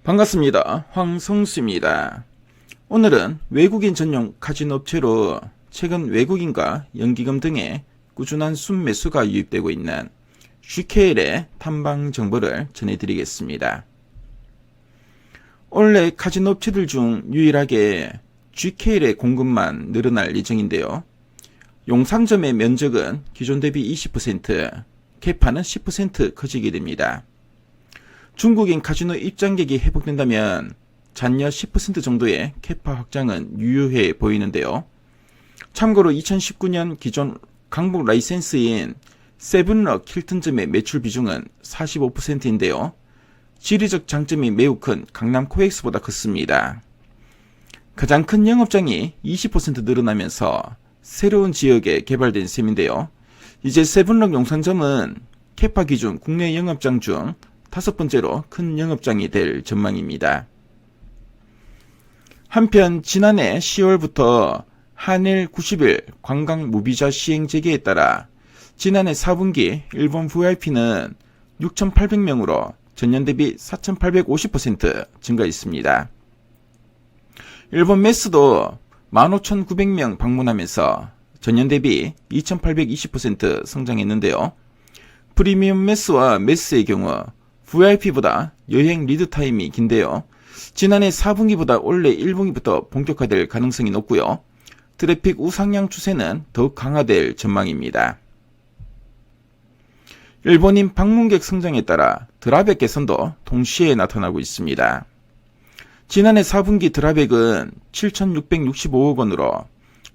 반갑습니다. 황성수입니다. 오늘은 외국인 전용 카지노 업체로 최근 외국인과 연기금 등의 꾸준한 순매수가 유입되고 있는 GKL의 탐방 정보를 전해드리겠습니다. 원래 카지노 업체들 중 유일하게 GKL의 공급만 늘어날 예정인데요. 용산점의 면적은 기존 대비 20%, 캐파는 10% 커지게 됩니다. 중국인 카지노 입장객이 회복된다면 잔여 10% 정도의 캐파 확장은 유효해 보이는데요. 참고로 2019년 기존 강북 라이센스인 세븐럭 힐튼점의 매출 비중은 45%인데요. 지리적 장점이 매우 큰 강남 코엑스보다 컸습니다. 가장 큰 영업장이 20% 늘어나면서 새로운 지역에 개발된 셈인데요. 이제 세븐럭 용산점은 캐파 기준 국내 영업장 중 5번째로 큰 영업장이 될 전망입니다. 한편 지난해 10월부터 한일 90일 관광 무비자 시행 재개에 따라 지난해 4분기 일본 VIP는 6,800명으로 전년 대비 4,850% 증가했습니다. 일본 매스도 15,900명 방문하면서 전년 대비 2,820% 성장했는데요. 프리미엄 매스와 매스의 경우 VIP보다 여행 리드 타임이 긴데요. 지난해 4분기보다 올해 1분기부터 본격화될 가능성이 높고요. 트래픽 우상향 추세는 더욱 강화될 전망입니다. 일본인 방문객 성장에 따라 드랍액 개선도 동시에 나타나고 있습니다. 지난해 4분기 드랍액은 7,665억 원으로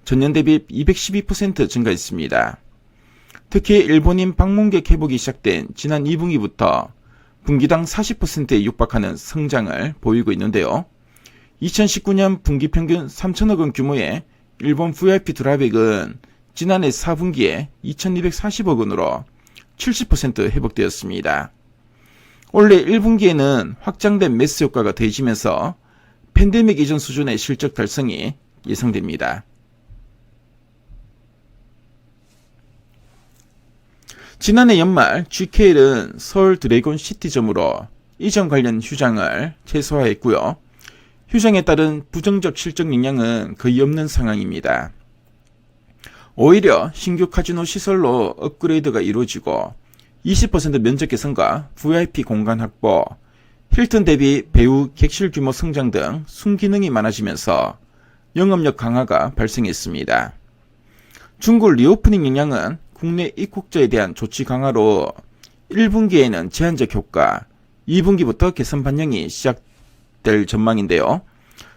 전년 대비 212% 증가했습니다. 특히 일본인 방문객 회복이 시작된 지난 2분기부터 분기당 40%에 육박하는 성장을 보이고 있는데요. 2019년 분기 평균 3천억 원 규모의 일본 VIP 드랍액은 지난해 4분기에 2,240억 원으로 70% 회복되었습니다. 올해 1분기에는 확장된 매스 효과가 더해지면서 팬데믹 이전 수준의 실적 달성이 예상됩니다. 지난해 연말 GKL은 서울 드래곤 시티점으로 이전 관련 휴장을 최소화했고요. 휴장에 따른 부정적 실적 영향은 거의 없는 상황입니다. 오히려 신규 카지노 시설로 업그레이드가 이루어지고 20% 면적 개선과 VIP 공간 확보, 힐튼 대비 배우 객실 규모 성장 등 순기능이 많아지면서 영업력 강화가 발생했습니다. 중국 리오프닝 영향은 국내 입국자에 대한 조치 강화로 1분기에는 제한적 효과, 2분기부터 개선 반영이 시작될 전망인데요.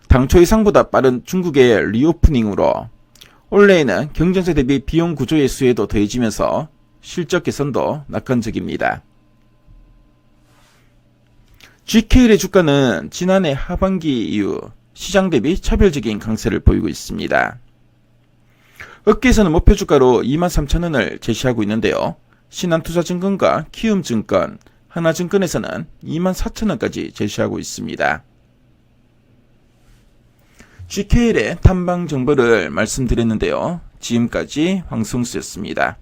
당초 예상보다 빠른 중국의 리오프닝으로 올해에는 경쟁사 대비 비용 구조의 수혜도 더해지면서 실적 개선도 낙관적입니다. GKL의 주가는 지난해 하반기 이후 시장 대비 차별적인 강세를 보이고 있습니다. 업계에서는 목표주가로 23,000원을 제시하고 있는데요. 신한투자증권과 키움증권, 하나증권에서는 24,000원까지 제시하고 있습니다. GKL의 탐방 정보를 말씀드렸는데요. 지금까지 황성수였습니다.